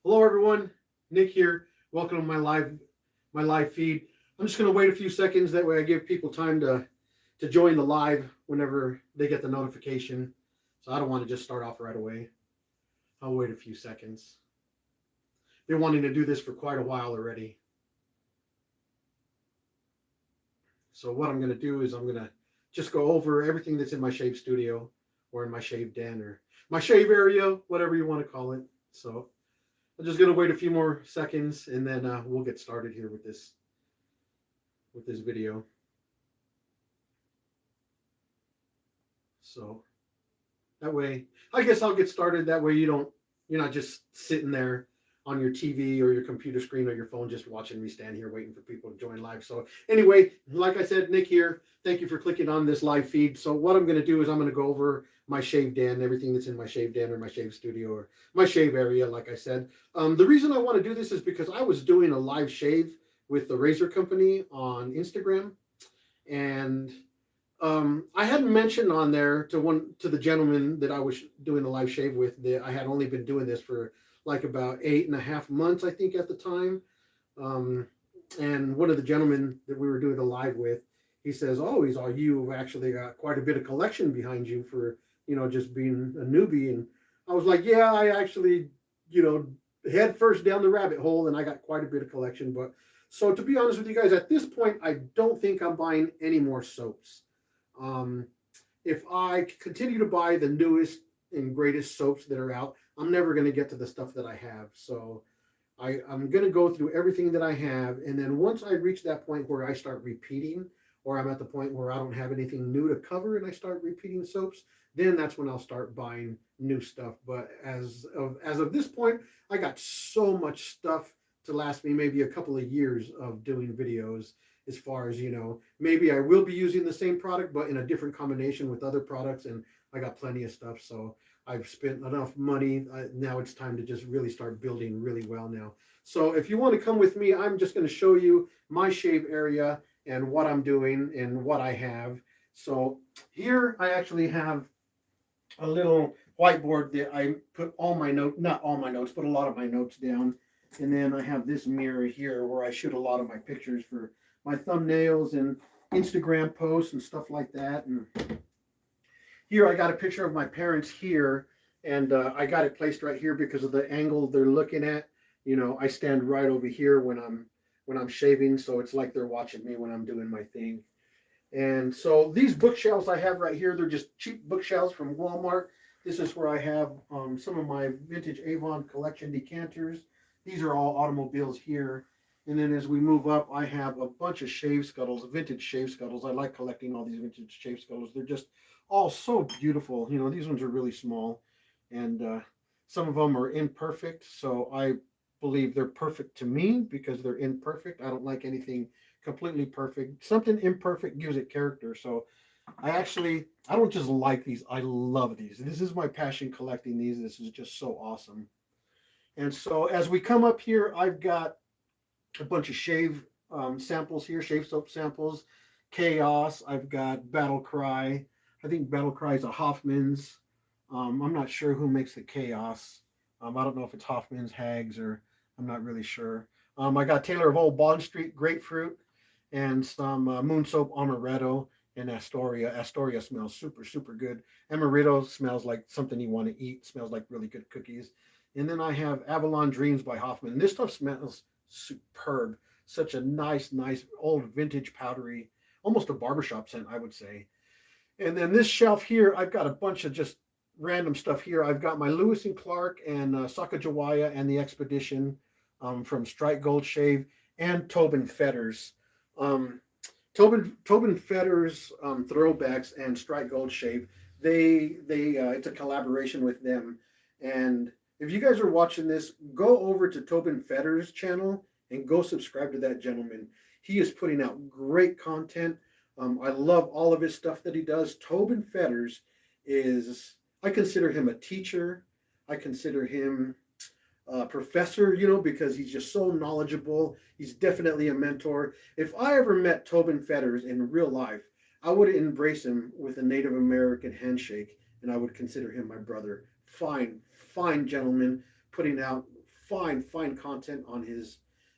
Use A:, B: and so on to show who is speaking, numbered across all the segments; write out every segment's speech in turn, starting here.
A: Hello everyone, Nick here. Welcome to my live feed. I'm just going to wait a few seconds. That way, I give people time to join the live whenever they get the notification. So I don't want to just start off right away. I'll wait a few seconds. Been wanting to do this for quite a while already. So what I'm going to do is I'm going to just go over everything that's in my shave studio or in my shave den or my shave area, whatever you want to call it. So I'm just going to wait a few more seconds and then we'll get started here with this video. So that way, I guess I'll get started. That way, you're not just sitting there on your TV or your computer screen or your phone just watching me stand here waiting for people to join live. So anyway, like I said, Nick here. Thank you for clicking on this live feed. So what I'm going to do is I'm going to go over my shave den, everything that's in my shave den or my shave studio or my shave area. Like I said, the reason I want to do this is because I was doing a live shave with the razor company on Instagram, and I hadn't mentioned on there to the gentleman that I was doing the live shave with that I had only been doing this for like about 8.5 months, I think, at the time. Um, and one of the gentlemen that we were doing the live with, he says, "Oh, he's all you've actually got quite a bit of collection behind you for just being a newbie." And I was like, "Yeah, I actually you know head first down the rabbit hole, and I got quite a bit of collection." But so to be honest with you guys, at this point, I don't think I'm buying any more soaps. Um, if I continue to buy the newest and greatest soaps that are out, I'm never going to get to the stuff that I have. So I'm going to go through everything that I have. And then once I reach that point where I start repeating, or I'm at the point where I don't have anything new to cover and I start repeating soaps, then that's when I'll start buying new stuff. But as of this point, I got so much stuff to last me maybe a couple of years of doing videos. As far as maybe I will be using the same product but in a different combination with other products, and I got plenty of stuff. So I've spent enough money. Now it's time to just really start building really well now. So if you want to come with me, I'm just going to show you my shave area and what I'm doing and what I have. So here I actually have a little whiteboard that I put all my notes, not all my notes, but a lot of my notes down. And then I have this mirror here where I shoot a lot of my pictures for my thumbnails and Instagram posts and stuff like that. And here I got a picture of my parents here, and I got it placed right here because of the angle they're looking at. I stand right over here when I'm shaving, so it's like they're watching me when I'm doing my thing. And so these bookshelves I have right here, they're just cheap bookshelves from Walmart. This is where I have some of my vintage Avon collection decanters. These are all automobiles here. And then as we move up, I have a bunch of shave scuttles, vintage shave scuttles. I like collecting all these vintage shave scuttles. They're just all so beautiful. These ones are really small, and some of them are imperfect. So I believe they're perfect to me because they're imperfect. I don't like anything completely perfect. Something imperfect gives it character. So I don't just like these. I love these. This is my passion collecting these. This is just so awesome. And so as we come up here, I've got a bunch of shave samples here, shave soap samples. Chaos. I've got Battle Cry. I think Battle Cry is a Hoffman's. I'm not sure who makes the Chaos. I don't know if it's Hoffman's, Hags, or I'm not really sure. I got Taylor of Old Bond Street Grapefruit and some Moon Soap Amaretto and Astoria. Astoria smells super, super good. Amaretto smells like something you want to eat. Smells like really good cookies. And then I have Avalon Dreams by Hoffman. This stuff smells superb. Such a nice, nice old vintage powdery, almost a barbershop scent, I would say. And then this shelf here, I've got a bunch of just random stuff here. I've got my Lewis and Clark and Sacagawea and the Expedition from Strike Gold Shave and Tobin Fetters. Um, Tobin Fetters throwbacks and Strike Gold Shave. They it's a collaboration with them. And if you guys are watching this, go over to Tobin Fetters' channel and go subscribe to that gentleman. He is putting out great content. I love all of his stuff that he does. Tobin Fetters I consider him a teacher. I consider him a professor, because he's just so knowledgeable. He's definitely a mentor. If I ever met Tobin Fetters in real life, I would embrace him with a Native American handshake, and I would consider him my brother. Fine, fine gentleman, putting out fine content on his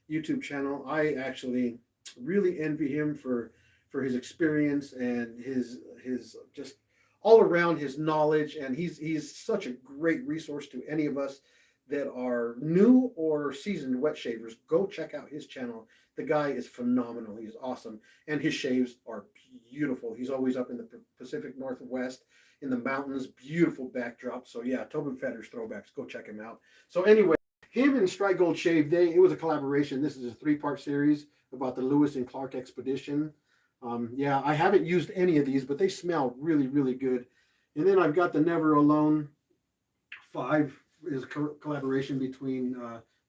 A: YouTube channel. I actually really envy him for his experience and his just all around his knowledge, and he's such a great resource to any of us that are new or seasoned wet shavers. Go check out his channel. The guy is phenomenal. He's awesome, and his shaves are beautiful. He's always up in the Pacific Northwest in the mountains. Beautiful backdrop. So yeah, Tobin Fetters throwbacks. Go check him out. So anyway, him and Strike Gold Shave, it was a collaboration. This is a 3-part series about the Lewis and Clark expedition. Yeah, I haven't used any of these, but they smell really, really good. And then I've got the Never Alone 5 is a collaboration between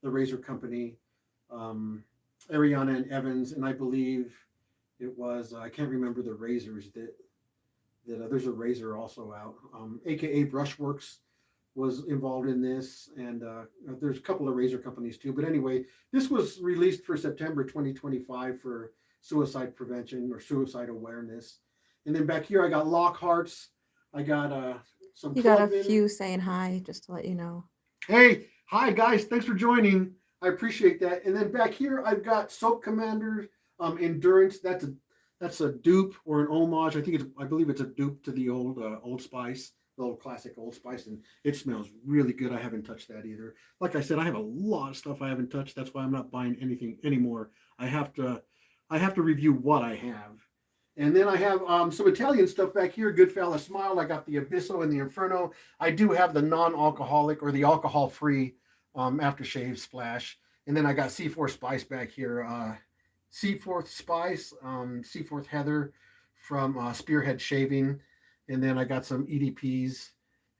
A: the Razor Company, Ariana and Evans, and I believe it was I can't remember the razors that there's a razor also out. AKA Brushworks was involved in this, and there's a couple of razor companies too. But anyway, this was released for September 2025 for suicide prevention or suicide awareness. And then back here, I got Lockhart's. I got some.
B: You got a few saying hi, just to let you know.
A: Hey, hi guys, thanks for joining. I appreciate that. And then back here, I've got Soap Commander Endurance. That's a dupe or an homage. I believe it's a dupe to the Old Spice, the old classic Old Spice, and it smells really good. I haven't touched that either. Like I said, I have a lot of stuff I haven't touched. That's why I'm not buying anything anymore. I have to review what I have. And then I have some Italian stuff back here. Goodfella Smile. I got the Abisso and the Inferno. I do have the non-alcoholic or the alcohol-free aftershave splash. And then I got Seaforth Spice back here. Seaforth Spice, Seaforth Heather from Spearhead Shaving. And then I got some EDPs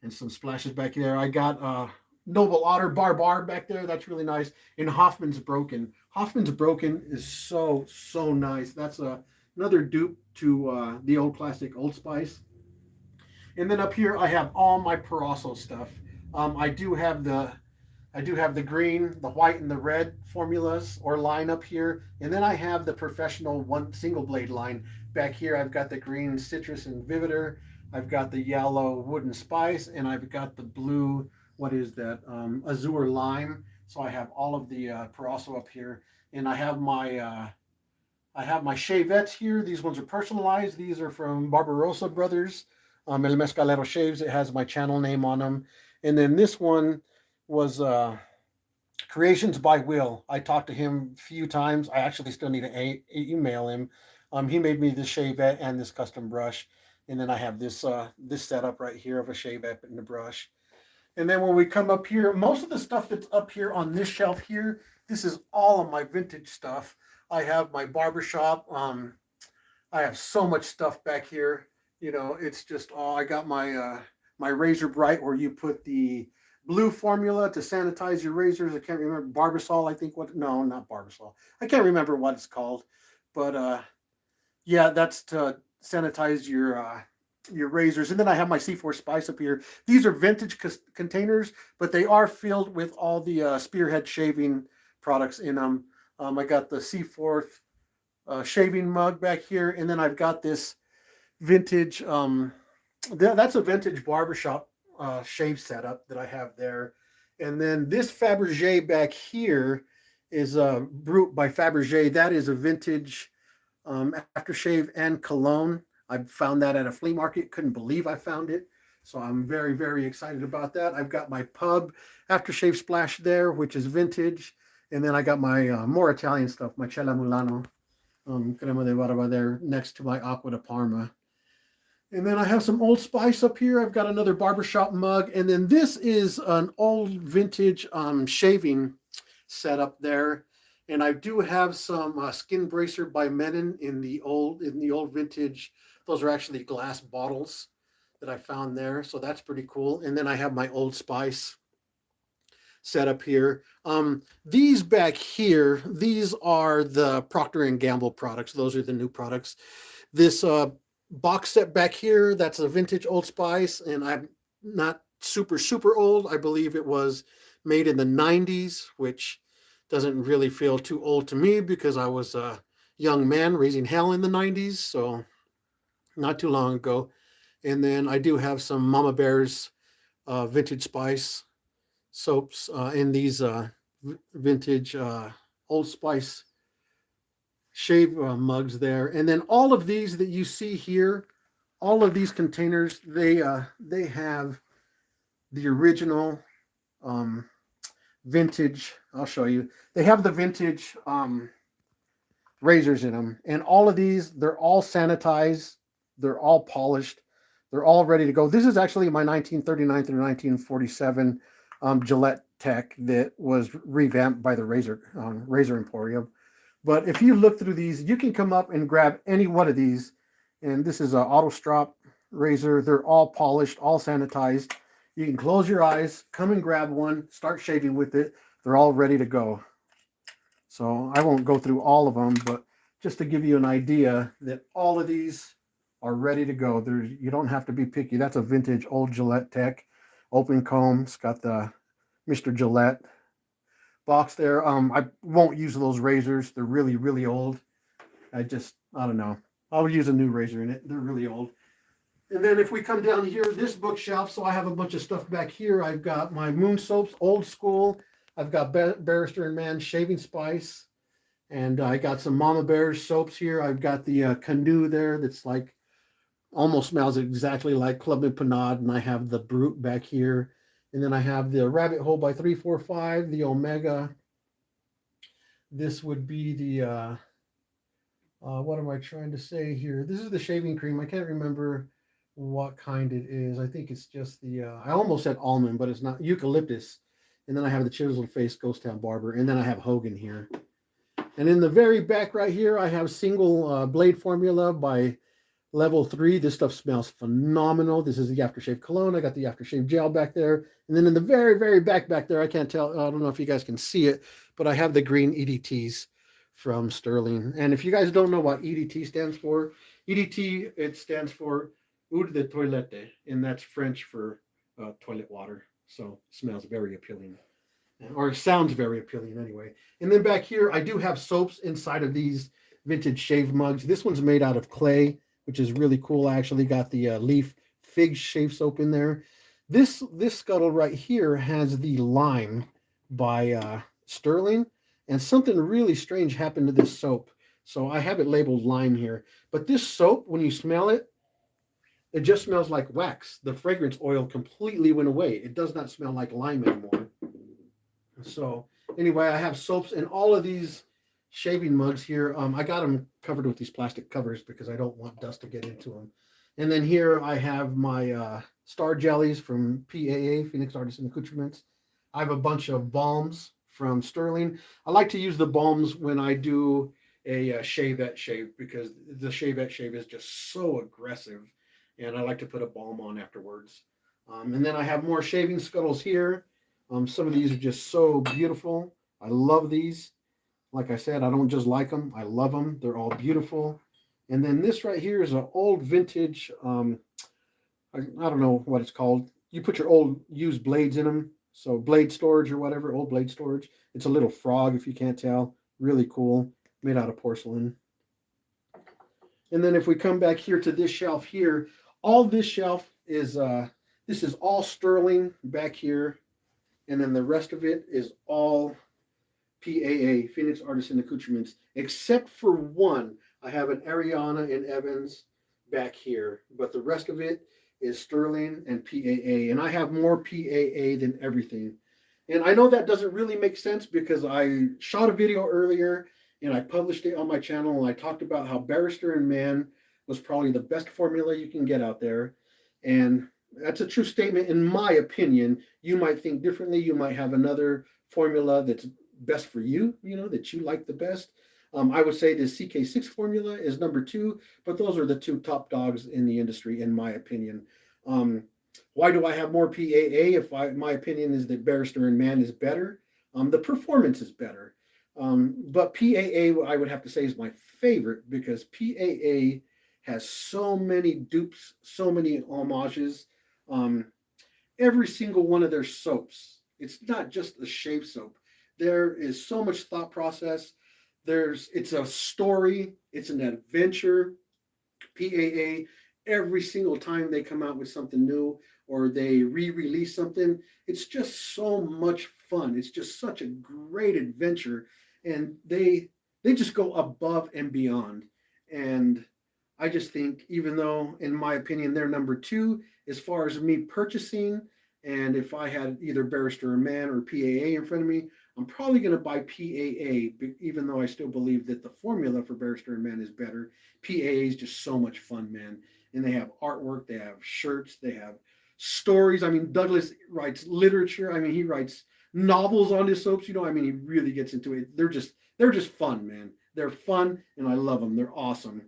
A: and some splashes back there. I got Noble Otter Bar back there. That's really nice. And Hoffman's Broken. Hoffman's Broken is so nice. That's another dupe to the old classic Old Spice. And then up here I have all my Parasso stuff. I do have the green, the white, and the red formulas or line up here. And then I have the professional one single blade line back here. I've got the green citrus and vividor. I've got the yellow wooden spice, and I've got the blue, what is that? Azure lime. So I have all of the Parasso up here. And I have my shavettes here. These ones are personalized. These are from Barbarossa Brothers, El Mescalero Shaves. It has my channel name on them. And then this one was Creations by Will. I talked to him a few times. I actually still need to email him. He made me this shavette and this custom brush. And then I have this setup right here of a shavette and a brush. And then when we come up here, most of the stuff that's up here on this shelf here, this is all of my vintage stuff. I have my barbershop. I have so much stuff back here. You know, it's just all. I got my my Razor Bright, where you put the blue formula to sanitize your razors. I can't remember. Barbasol, I think. No, not Barbasol. I can't remember what it's called. But yeah, that's to sanitize your razors. And then I have my C4 Spice up here. These are vintage containers, but they are filled with all the Spearhead Shaving products in them. I got the C4 shaving mug back here, and then I've got this vintage. That's a vintage barbershop shave setup that I have there, and then this Fabergé back here is Brut by Fabergé. That is a vintage aftershave and cologne. I found that at a flea market. Couldn't believe I found it. So I'm very excited about that. I've got my Pub aftershave splash there, which is vintage. And then I got my more Italian stuff, my Cella Mulano crema de barba there next to my Aqua de Parma. And then I have some Old Spice up here. I've got another barbershop mug. And then this is an old vintage shaving setup there. And I do have some Skin Bracer by Menon in the old vintage. Those are actually glass bottles that I found there. So that's pretty cool. And then I have my Old Spice set up here. These back here, these are the Procter & Gamble products. Those are the new products. This box set back here, that's a vintage Old Spice, and I'm not super old. I believe it was made in the 90s, which doesn't really feel too old to me because I was a young man raising hell in the 90s, so not too long ago. And then I do have some Mama Bear's vintage spice soaps in these vintage Old Spice shave mugs there. And then all of these that you see here, all of these containers, they have the original um, vintage. I'll show you. They have the vintage razors in them, and all of these, they're all sanitized, they're all polished, they're all ready to go. This is actually my 1939 through 1947 Gillette Tech that was revamped by the Razor Emporium. But if you look through these, you can come up and grab any one of these. And this is an auto strop razor. They're all polished, all sanitized. You can close your eyes, come and grab one, start shaving with it. They're all ready to go. So I won't go through all of them, but just to give you an idea that all of these are ready to go. You don't have to be picky. That's a vintage old Gillette Tech open comb. It's got the Mr. Gillette box there. I won't use those razors. They're really, really old. I don't know. I'll use a new razor in it. They're really old. And then if we come down here, this bookshelf, so I have a bunch of stuff back here. I've got my Moon soaps, old school. I've got Barrister and Mann shaving spice. And I got some Mama Bear's soaps here. I've got the Canoe there that's like, almost smells exactly like Club and Panade. And I have the Brute back here. And then I have the Rabbit Hole by 345, the Omega. This would be the, what am I trying to say here? This is the shaving cream. I can't remember what kind it is. I think it's just the, I almost said almond, but it's not, eucalyptus. And then I have the Chiseled Face Ghost Town Barber. And then I have Hogan here. And in the very back right here, I have single blade formula by Level 3. This stuff smells phenomenal. This is the aftershave cologne. I got the aftershave gel back there. And then in the very, very back there, I can't tell, I don't know if you guys can see it, but I have the green EDTs from Sterling. And if you guys don't know what EDT stands for, EDT, it stands for Eau de Toilette, and that's French for toilet water. So it smells very appealing, or it sounds very appealing anyway. And then back here, I do have soaps inside of these vintage shave mugs. This one's made out of clay, which is really cool. I actually got the Leaf Fig shave soap in there. This scuttle right here has the Lime by Sterling, and something really strange happened to this soap. So I have it labeled Lime here. But this soap, when you smell it, it just smells like wax. The fragrance oil completely went away. It does not smell like lime anymore. So anyway, I have soaps in all of these shaving mugs here. I got them covered with these plastic covers because I don't want dust to get into them. And then here I have my Star Jellies from PAA, Phoenix Artisan Accoutrements. I have a bunch of balms from Sterling. I like to use the balms when I do a shavette shave because the shavette shave is just so aggressive. And I like to put a balm on afterwards. And then I have more shaving scuttles here. Some of these are just so beautiful. I love these. Like I said, I don't just like them. I love them. They're all beautiful. And then this right here is an old vintage, I don't know what it's called. You put your old used blades in them. So blade storage or whatever, old blade storage. It's a little frog if you can't tell. Really cool. Made out of porcelain. And then if we come back here to this shelf here, all this shelf is, this is all Sterling back here. And then the rest of it is all PAA, Phoenix Artisan Accoutrements, except for one. I have an Ariana and Evans back here, but the rest of it is Sterling and PAA. And I have more PAA than everything. And I know that doesn't really make sense because I shot a video earlier and I published it on my channel, and I talked about how Barrister and Mann was probably the best formula you can get out there. And that's a true statement in my opinion. You might think differently. You might have another formula that's best for you, that you like the best. I would say the CK6 formula is number 2, but those are the 2 top dogs in the industry, in my opinion. Why do I have more PAA? My opinion is that Barrister and Mann is better. The performance is better. But PAA, I would have to say, is my favorite because PAA has so many dupes, so many homages. Every single one of their soaps, it's not just a shave soap. There is so much thought process. It's a story. It's an adventure. PAA, every single time they come out with something new or they re-release something, it's just so much fun. It's just such a great adventure, and they just go above and beyond. And I just think, even though, in my opinion, they're number two as far as me purchasing, and if I had either Barrister and Man or PAA in front of me, I'm probably going to buy PAA, even though I still believe that the formula for Barrister and Man is better. PAA is just so much fun, man. And they have artwork, they have shirts, they have stories. I mean, Douglas writes literature. I mean, he writes novels on his soaps. I mean, he really gets into it. They're just fun, man. They're fun, and I love them. They're awesome.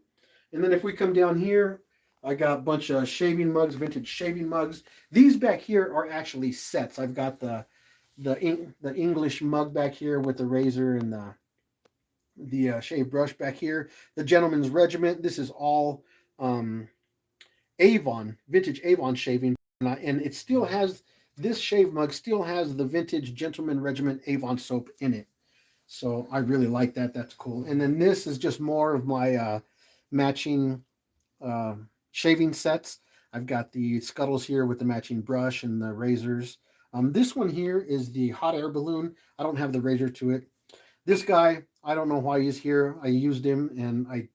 A: And then if we come down here, I got a bunch of shaving mugs, vintage shaving mugs. These back here are actually sets. I've got the English mug back here with the razor and the shave brush back here. The Gentleman's Regiment. This is all Avon, vintage Avon shaving, and it still has, this shave mug still has the vintage Gentleman Regiment Avon soap in it. So I really like that. That's cool. And then this is just more of my matching shaving sets. I've got the scuttles here with the matching brush and the razors. This one here is the hot air balloon. I don't have the razor to it. This guy, I don't know why he's here. I used him and I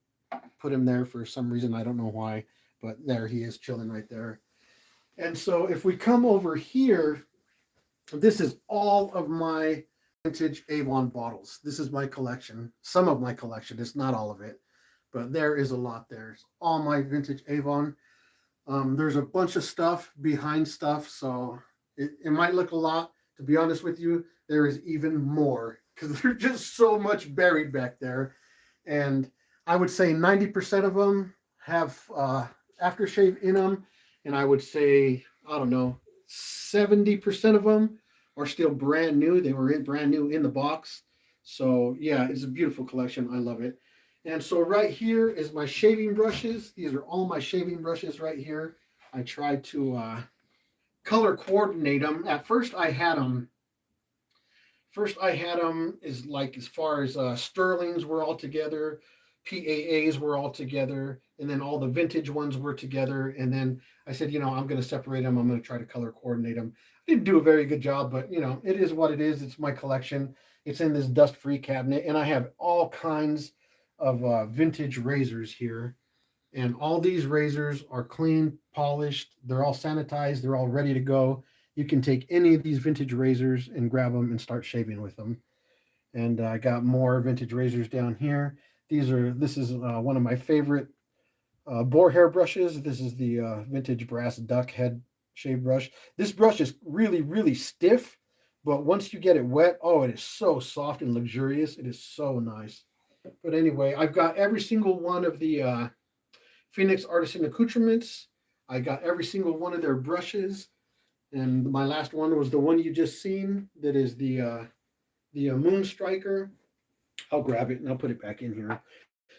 A: put him there for some reason. I don't know why, but there he is chilling right there. And so if we come over here, this is all of my vintage Avon bottles. This is my collection. Some of my collection. It's not all of it, but there is a lot there. It's all my vintage Avon. There's a bunch of stuff behind stuff, so it might look a lot. To be honest with you, there is even more because there's just so much buried back there. And I would say 90% of them have aftershave in them. And I would say, I don't know, 70% of them are still brand new. They were brand new in the box. So yeah, it's a beautiful collection. I love it. And so right here is my shaving brushes. These are all my shaving brushes right here. I tried to color coordinate them. At first I had them. Is like as far as Sterlings were all together, PAAs were all together, and then all the vintage ones were together. And then I said, I'm going to separate them. I'm going to try to color coordinate them. I didn't do a very good job, but it is what it is. It's my collection. It's in this dust-free cabinet, and I have all kinds of vintage razors here. And all these razors are clean, polished. They're all sanitized. They're all ready to go. You can take any of these vintage razors and grab them and start shaving with them. And I got more vintage razors down here. This is one of my favorite boar hair brushes. This is the vintage brass duck head shave brush. This brush is really, really stiff, but once you get it wet, oh, it is so soft and luxurious. It is so nice. But anyway, I've got every single one of the Phoenix Artisan Accoutrements. I got every single one of their brushes. And my last one was the one you just seen. That is the Moon Striker. I'll grab it and I'll put it back in here.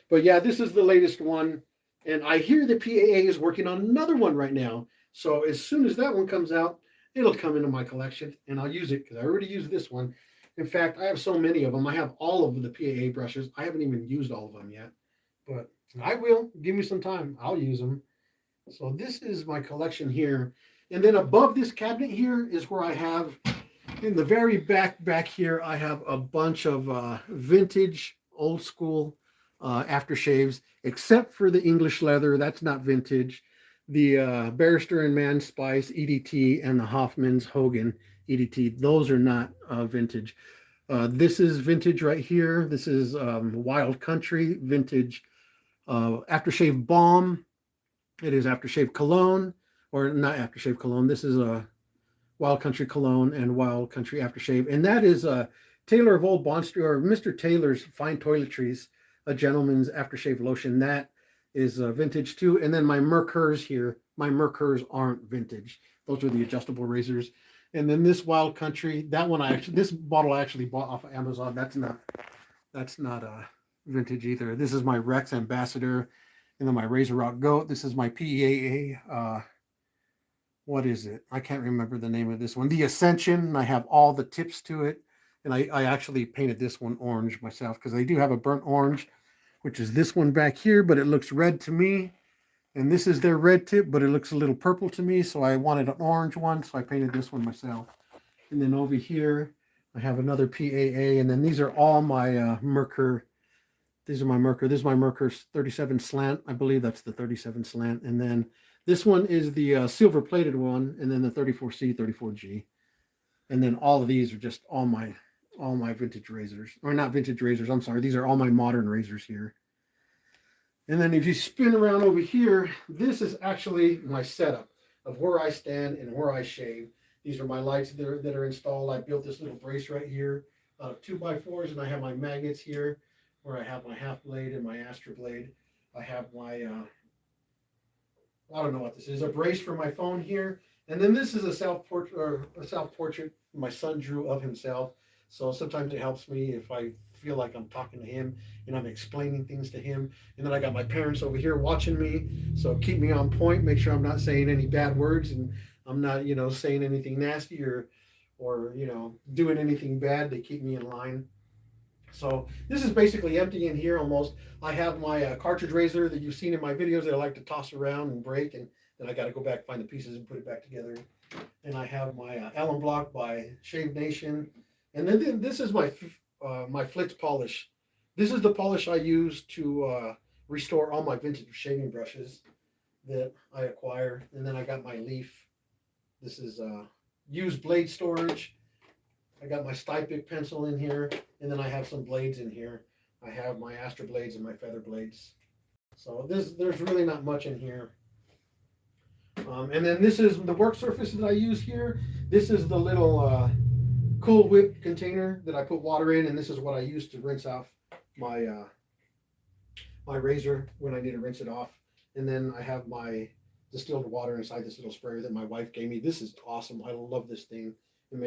A: But yeah, this is the latest one. And I hear the PAA is working on another one right now. So as soon as that one comes out, it'll come into my collection and I'll use it because I already used this one. In fact, I have so many of them. I have all of the PAA brushes. I haven't even used all of them yet. But I will. Give me some time. I'll use them. So this is my collection here. And then above this cabinet here is where I have, in the very back here, I have a bunch of vintage, old school aftershaves, except for the English leather. That's not vintage. The Barrister and Man Spice EDT and the Hoffman's Hogan EDT, those are not vintage. This is vintage right here. This is Wild Country vintage aftershave balm. It is aftershave cologne, or not aftershave cologne. This is a Wild Country cologne and Wild Country aftershave, and that is Taylor of Old Bond Street, or Mr. Taylor's Fine Toiletries, a gentleman's aftershave lotion. That is vintage too. And then my Merkers here, my Merkers aren't vintage. Those are the adjustable razors. And then this Wild Country, this bottle I actually bought off of Amazon. That's not vintage either. This is my Rex Ambassador. And then my Razor Rock Goat. This is my PAA. What is it? I can't remember the name of this one. The Ascension. I have all the tips to it. And I actually painted this one orange myself because I do have a burnt orange, which is this one back here, but it looks red to me. And this is their red tip, but it looks a little purple to me. So I wanted an orange one, so I painted this one myself. And then over here, I have another PAA, and then these are all my Merkur. These are my Merkur. This is my Merkur 37 slant. I believe that's the 37 slant. And then this one is the silver plated one, and then the 34C, 34G. And then all of these are just all my vintage razors, or not vintage razors. I'm sorry. These are all my modern razors here. And then if you spin around over here, this is actually my setup of where I stand and where I shave. These are my lights that are installed. I built this little brace right here out of 2x4s, and I have my magnets here where I have my half blade and my Astra blade. I have my, I don't know what this is, a brace for my phone here. And then this is a self-portrait my son drew of himself. So sometimes it helps me if I feel like I'm talking to him and I'm explaining things to him. And then I got my parents over here watching me, so keep me on point, make sure I'm not saying any bad words and I'm not, saying anything nasty or doing anything bad. They keep me in line. So this is basically empty in here almost. I have my cartridge razor that you've seen in my videos that I like to toss around and break, and then I got to go back, find the pieces and put it back together. And I have my Allen Block by Shave Nation. And then this is my Flitz polish. This is the polish I use to restore all my vintage shaving brushes that I acquire. And then I got my Leaf. This is used blade storage. I got my Stypic pencil in here, and then I have some blades in here. I have my Astra blades and my feather blades. So there's really not much in here. And then this is the work surface that I use here. This is the little Cool Whip container that I put water in, and this is what I use to rinse off my my razor when I need to rinse it off. And then I have my distilled water inside this little sprayer that my wife gave me. This is awesome. I love this thing. It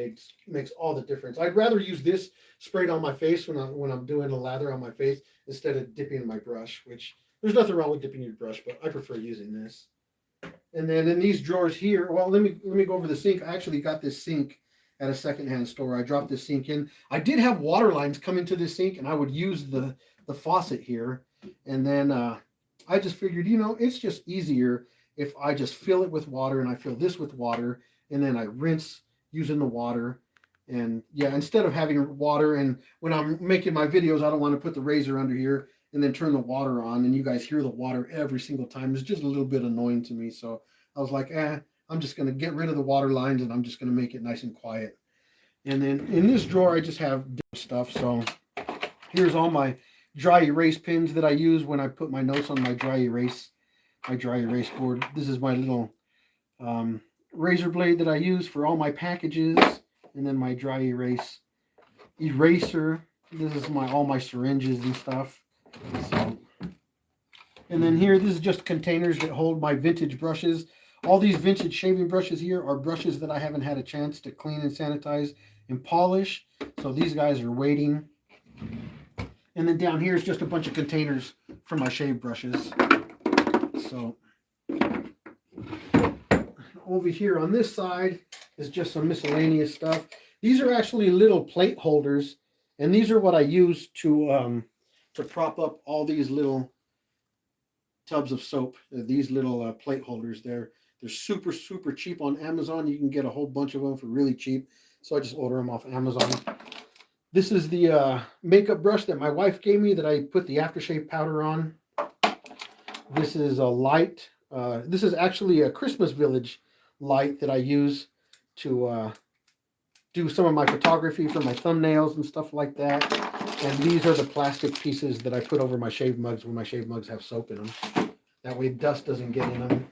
A: makes all the difference. I'd rather use this sprayed on my face when I'm doing a lather on my face instead of dipping in my brush, which there's nothing wrong with dipping your brush, but I prefer using this. And then in these drawers here, well, let me go over the sink. I actually got this sink at a secondhand store. I dropped this sink in. I did have water lines come into this sink, and I would use the faucet here. And then I just figured, it's just easier if I just fill it with water, and I fill this with water, and then I rinse using the water. And yeah, instead of having water, and when I'm making my videos, I don't want to put the razor under here and then turn the water on, and you guys hear the water every single time. It's just a little bit annoying to me. So I was like, I'm just going to get rid of the water lines, and I'm just going to make it nice and quiet. And then in this drawer, I just have different stuff. So here's all my dry erase pins that I use when I put my notes on my dry erase board. This is my little razor blade that I use for all my packages, and then my dry erase eraser. This is all my syringes and stuff. So, and then here, this is just containers that hold my vintage brushes. All these vintage shaving brushes here are brushes that I haven't had a chance to clean and sanitize and polish. So these guys are waiting. And then down here is just a bunch of containers for my shave brushes. So over here on this side is just some miscellaneous stuff. These are actually little plate holders, and these are what I use to prop up all these little tubs of soap. These little plate holders. They're super cheap on Amazon. You can get a whole bunch of them for really cheap. So I just order them off Amazon. This is the makeup brush that my wife gave me that I put the aftershave powder on. This is a light. This is actually a Christmas Village light that I use to do some of my photography for my thumbnails and stuff like that. And these are the plastic pieces that I put over my shave mugs when my shave mugs have soap in them. That way dust doesn't get in them.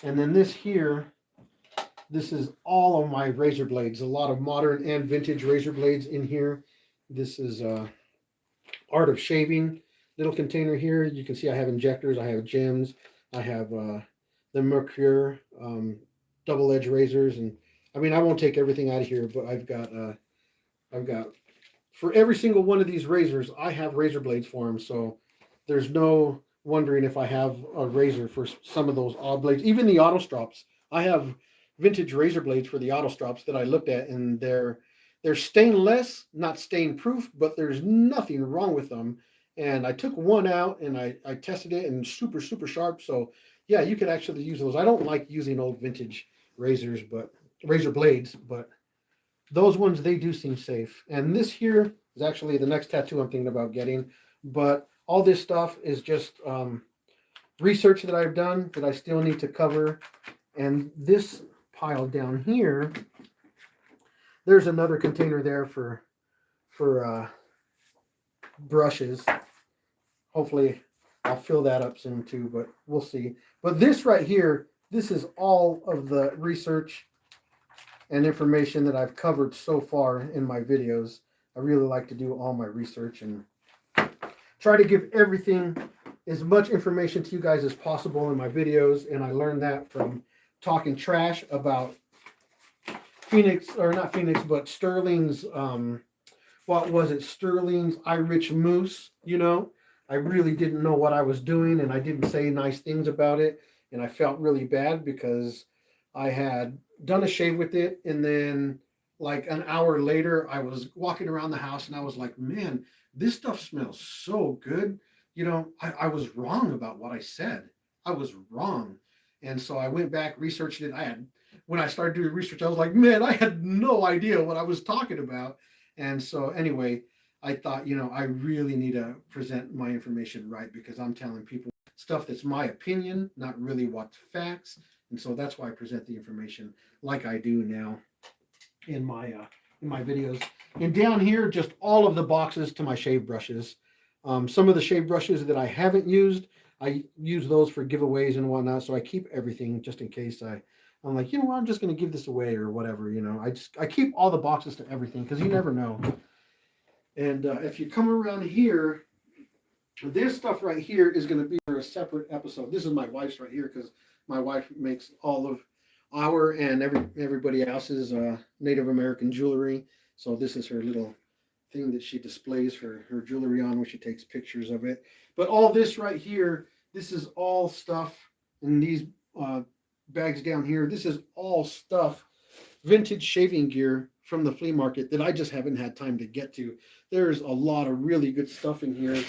A: And then this here, this is all of my razor blades. A lot of modern and vintage razor blades in here. This is Art of Shaving little container here. You can see I have injectors, I have gems, I have the Merkur double-edged razors, and I mean I won't take everything out of here, but I've got for every single one of these razors, I have razor blades for them. So there's no wondering if I have a razor for some of those odd blades. Even the auto strops, I have vintage razor blades for the auto strops that I looked at, and they're stainless, not stain proof, but there's nothing wrong with them. And I took one out and I tested it, and super sharp. So yeah, you could actually use those. I don't like using old vintage razor blades, but those ones, they do seem safe. And this here is actually the next tattoo I'm thinking about getting. But all this stuff is just research that I've done that I still need to cover. And this pile down here, there's another container there for brushes. Hopefully I'll fill that up soon too, but we'll see. But this right here, this is all of the research and information that I've covered so far in my videos. I really like to do all my research and try to give everything, as much information to you guys as possible in my videos. And I learned that from talking trash about Phoenix, or not Phoenix, but Sterling's, what was it? Sterling's Irish Moose, you know? I really didn't know what I was doing, and I didn't say nice things about it. And I felt really bad because I had done a shave with it, and then like an hour later I was walking around the house and I was like, man, this stuff smells so good. You know, I was wrong about what I said. I was wrong. And so I went back, researched it. When I started doing research, I was like, man, I had no idea what I was talking about. And so anyway, I thought, you know, I really need to present my information right, because I'm telling people stuff that's my opinion, not really what's facts. And so that's why I present the information like I do now in my videos. And down here, just all of the boxes to my shave brushes. Some of the shave brushes that I haven't used, I use those for giveaways and whatnot. So I keep everything just in case I'm like, you know what, I'm just going to give this away or whatever. You know, I keep all the boxes to everything because you never know. And if you come around here, this stuff right here is going to be for a separate episode. This is my wife's right here because my wife makes all of our and everybody else's Native American jewelry. So this is her little thing that she displays her jewelry on when she takes pictures of it. But all this right here, this is all stuff, and these bags down here, this is all stuff, vintage shaving gear from the flea market that I just haven't had time to get to. There's a lot of really good stuff in here.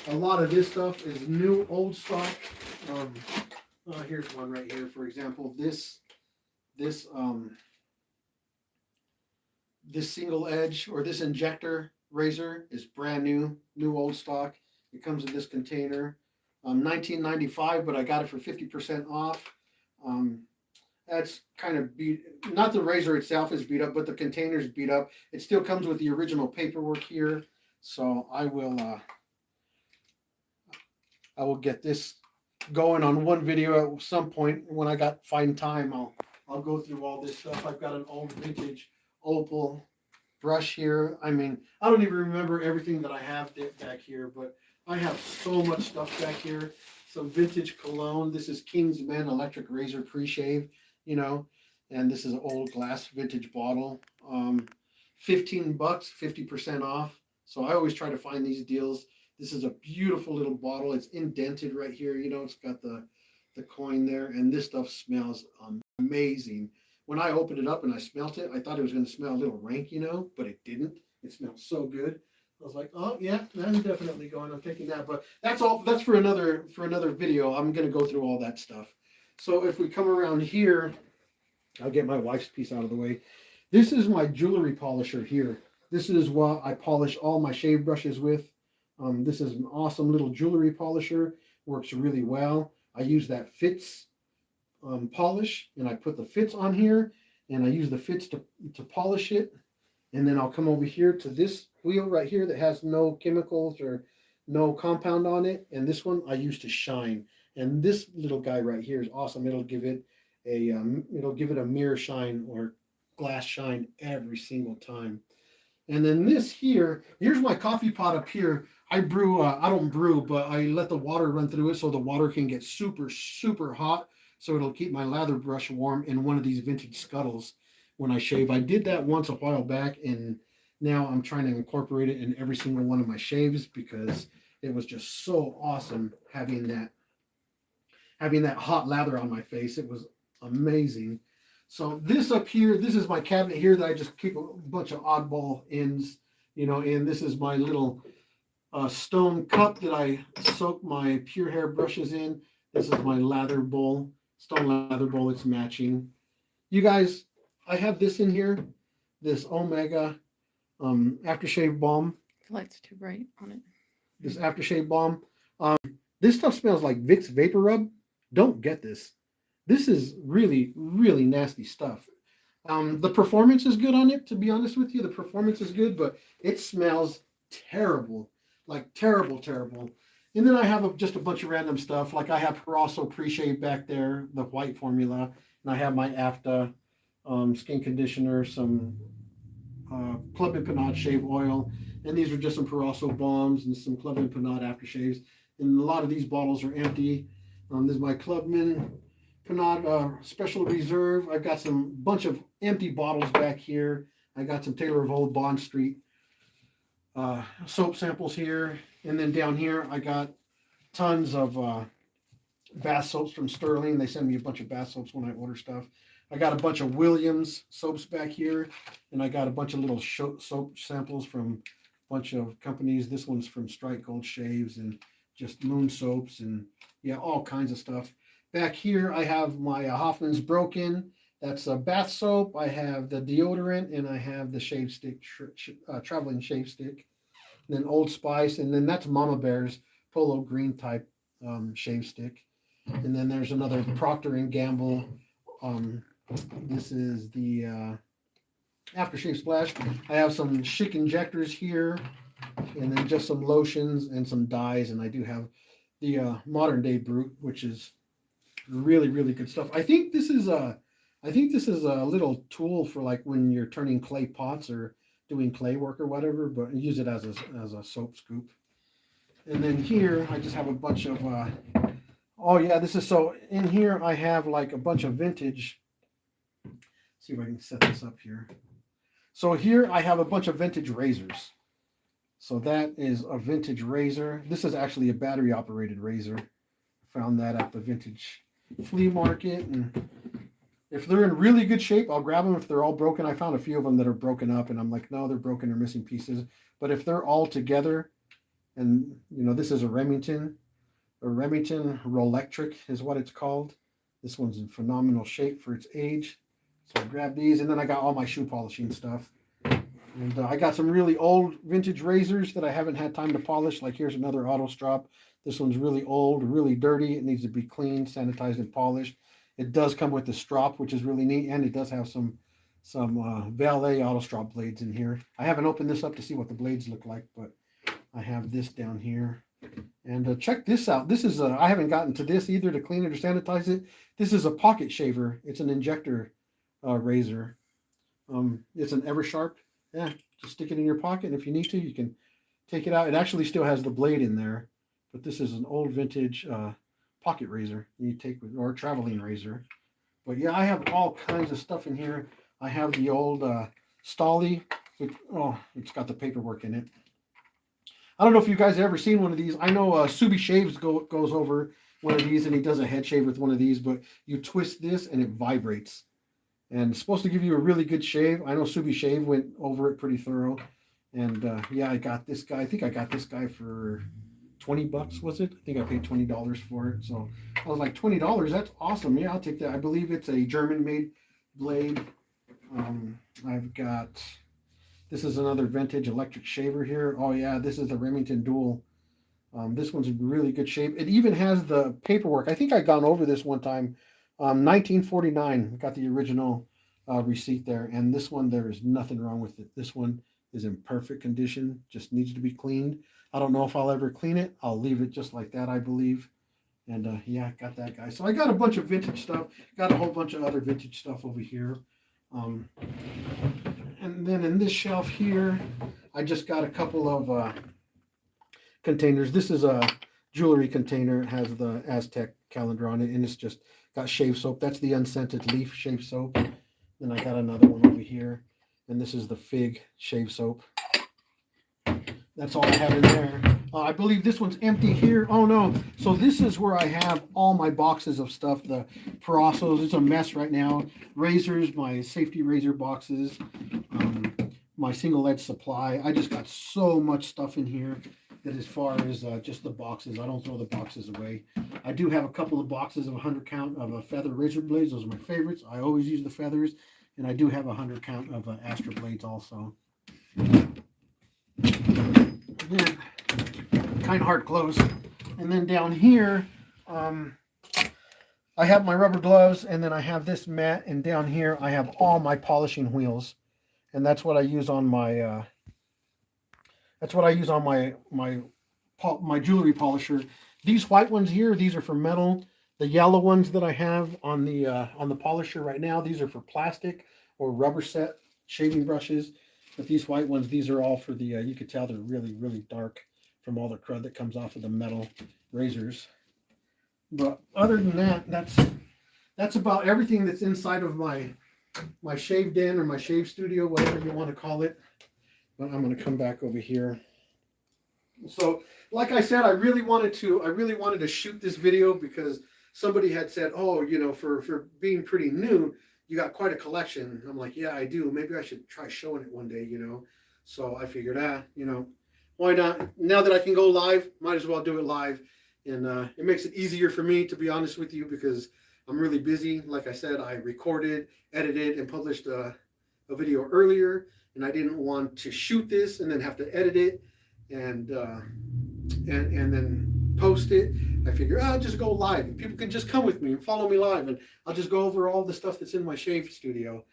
A: A lot of this stuff is new old stock. Here's one right here, for example. This single edge, or this injector razor, is brand new old stock. It comes in this container. 1995, but I got it for 50% off. That's kind of beat. Not the razor itself is beat up, but the container's beat up. It still comes with the original paperwork here. So I will get this going on one video at some point when I find time. I'll go through all this stuff. I've got an old vintage opal brush here. I mean, I don't even remember everything that I have back here, but I have so much stuff back here. Some vintage cologne. This is King's Men electric razor pre-shave, you know, and this is an old glass vintage bottle. $15, 50% off. So I always try to find these deals. This is a beautiful little bottle. It's indented right here. You know, it's got the coin there, and this stuff smells amazing. When I opened it up and I smelt it, I thought it was going to smell a little rank, you know, but it didn't. It smells so good. I was like, oh yeah, that's definitely going. I'm taking that. But that's all. That's for another video. I'm going to go through all that stuff. So if we come around here, I'll get my wife's piece out of the way. This is my jewelry polisher here. This is what I polish all my shave brushes with. This is an awesome little jewelry polisher. Works really well. I use that Fitz polish, and I put the Fitz on here, and I use the Fitz to polish it. And then I'll come over here to this wheel right here that has no chemicals or no compound on it. And this one I use to shine. And this little guy right here is awesome. It'll give it a mirror shine or glass shine every single time. And then here's my coffee pot up here. I don't brew, but I let the water run through it so the water can get super, super hot. So it'll keep my lather brush warm in one of these vintage scuttles when I shave. I did that once a while back, and now I'm trying to incorporate it in every single one of my shaves because it was just so awesome having that hot lather on my face. It was amazing. So this up here, this is my cabinet here that I just keep a bunch of oddball ends, you know, and this is my little stone cup that I soak my pure hair brushes in. This is my lather bowl, stone lather bowl. It's matching. You guys, I have this in here, this Omega aftershave balm.
B: The light's too bright on it.
A: This aftershave balm. This stuff smells like Vicks Vapor Rub. Don't get this. This is really, really nasty stuff. The performance is good on it, to be honest with you. The performance is good, but it smells terrible. Like terrible, terrible. And then I have just a bunch of random stuff. Like I have Parasso pre-shave back there, the white formula. And I have my AFTA skin conditioner, some Club and Panade shave oil. And these are just some Parasso bombs and some Club and Panade aftershaves. And a lot of these bottles are empty. This is my Clubman Panade Special Reserve. I've got some bunch of empty bottles back here. I got some Taylor of Old Bond Street soap samples here. And then down here, I got tons of bath soaps from Sterling. They send me a bunch of bath soaps when I order stuff. I got a bunch of Williams soaps back here. And I got a bunch of little soap samples from a bunch of companies. This one's from Strike Gold Shaves and just Moon Soaps and yeah, all kinds of stuff. Back here, I have my Hoffman's Broken. That's a bath soap. I have the deodorant, and I have the shave stick, traveling shave stick. And then Old Spice, and then that's Mama Bear's Polo Green type shave stick. And then there's another Procter and Gamble. This is the aftershave splash. I have some Schick injectors here, and then just some lotions and some dyes. And I do have the Modern Day Brute, which is really, really good stuff. I think this is a little tool for like when you're turning clay pots or doing clay work or whatever, but use it as a soap scoop. And then here I just have a bunch of oh yeah, this is so in here I have like a bunch of vintage. Let's see if I can set this up here. So here I have a bunch of vintage razors. So that is a vintage razor. This is actually a battery operated razor. Found that at the vintage flea market, and if they're in really good shape, I'll grab them. If they're all broken, I found a few of them that are broken up, and I'm like, no, they're broken, they're missing pieces. But if they're all together, and you know, this is a Remington Rolectric is what it's called. This one's in phenomenal shape for its age. So I grabbed these, and then I got all my shoe polishing stuff. And I got some really old vintage razors that I haven't had time to polish. Like here's another Auto Strop. This one's really old, really dirty. It needs to be cleaned, sanitized, and polished. It does come with the strop, which is really neat, and it does have some Valet Auto Strop blades in here. I haven't opened this up to see what the blades look like, but I have this down here. And check this out. This is I haven't gotten to this either to clean it or sanitize it. This is a pocket shaver. It's an injector razor. It's an Eversharp. Yeah, just stick it in your pocket, and if you need to, you can take it out. It actually still has the blade in there, but this is an old vintage pocket razor you take with, or traveling razor. But yeah, I have all kinds of stuff in here. I have the old Stolly. Oh, it's got the paperwork in it. I don't know if you guys have ever seen one of these. I know Subi Shaves goes over one of these, and he does a head shave with one of these, but you twist this and it vibrates. And it's supposed to give you a really good shave. I know Subi Shave went over it pretty thorough. And yeah, I got this guy. I think I got this guy for $20, was it? I think I paid $20 for it. So I was like, $20, that's awesome. Yeah, I'll take that. I believe it's a German-made blade. I've got, this is another vintage electric shaver here. Oh yeah, this is the Remington Dual. This one's in really good shape. It even has the paperwork. I think I'd gone over this one time. 1949, got the original receipt there. And this one, there is nothing wrong with it. This one is in perfect condition, just needs to be cleaned. I don't know if I'll ever clean it. I'll leave it just like that, I believe. And yeah, got that guy. So I got a bunch of vintage stuff. Got a whole bunch of other vintage stuff over here. And then in this shelf here, I just got a couple of containers. This is a jewelry container. It has the Aztec calendar on it, and it's just got shave soap. That's the unscented leaf shave soap. Then I got another one over here, and this is the fig shave soap. That's all I have in there. I believe this one's empty here. Oh no. So this is where I have all my boxes of stuff. The Parassos, it's a mess right now. Razors, my safety razor boxes, my single edge supply. I just got so much stuff in here that as far as just the boxes, I don't throw the boxes away. I do have a couple of boxes of 100 count of feather razor blades. Those are my favorites. I always use the feathers. And I do have 100 count of Astra blades also. Kind of hard to close. And then down here, I have my rubber gloves, and then I have this mat, and down here I have all my polishing wheels, and that's what I use on my my jewelry polisher. These white ones here, these are for metal. The yellow ones that I have on the polisher right now, these are for plastic or rubber set shaving brushes. But these white ones, these are all for the, you could tell they're really, really dark from all the crud that comes off of the metal razors. But other than that, that's about everything that's inside of my shave den or my shave studio, whatever you want to call it. But I'm going to come back over here. So, like I said, I really wanted to shoot this video because somebody had said, "Oh, you know, for being pretty new, you got quite a collection." I'm like, "Yeah, I do. Maybe I should try showing it one day, you know." So I figured, you know, why not? Now that I can go live, might as well do it live. And it makes it easier for me, to be honest with you, because I'm really busy. Like I said, I recorded, edited, and published a video earlier, and I didn't want to shoot this and then have to edit it and then post it. I figure I'll just go live, and people can just come with me and follow me live, and I'll just go over all the stuff that's in my shave studio.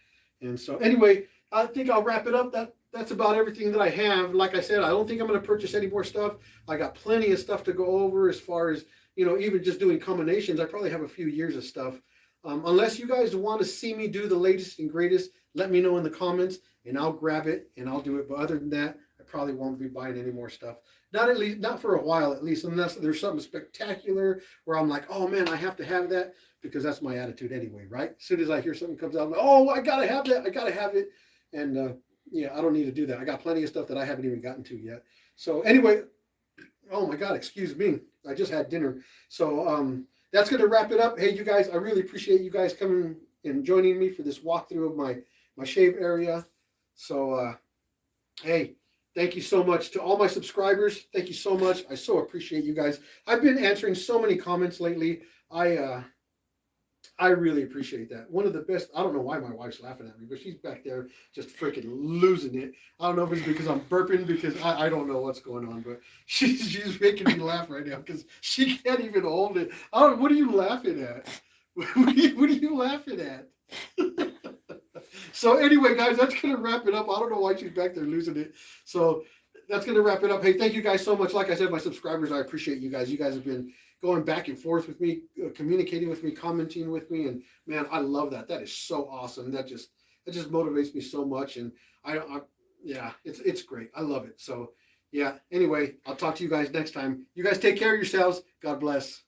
A: And so anyway, I think I'll wrap it up. That's about everything that I have. Like I said, I don't think I'm going to purchase any more stuff. I got plenty of stuff to go over as far as, you know, even just doing combinations. I probably have a few years of stuff. Unless you guys want to see me do the latest and greatest, let me know in the comments, and I'll grab it and I'll do it. But other than that, I probably won't be buying any more stuff. Not for a while, at least, unless there's something spectacular where I'm like, oh man, I have to have that, because that's my attitude anyway, right? As soon as I hear something comes out, I'm like, oh, I gotta have that, I gotta have it. And yeah, I don't need to do that. I got plenty of stuff that I haven't even gotten to yet. So anyway, oh my God, excuse me, I just had dinner. So that's gonna wrap it up. Hey, you guys, I really appreciate you guys coming and joining me for this walkthrough of my shave area. So hey, thank you so much to all my subscribers. Thank you so much. I so appreciate you guys. I've been answering so many comments lately. I really appreciate that. One of the best, I don't know why my wife's laughing at me, but she's back there just freaking losing it. I don't know if it's because I'm burping, because I don't know what's going on, but she's making me laugh right now because she can't even hold it. What are you laughing at? What are you laughing at? So anyway, guys, that's going to wrap it up. I don't know why she's back there losing it. So that's going to wrap it up. Hey, thank you guys so much. Like I said, my subscribers, I appreciate you guys. You guys have been going back and forth with me, communicating with me, commenting with me. And man, I love that. That is so awesome. That just motivates me so much. And yeah, it's great. I love it. So yeah, anyway, I'll talk to you guys next time. You guys take care of yourselves. God bless.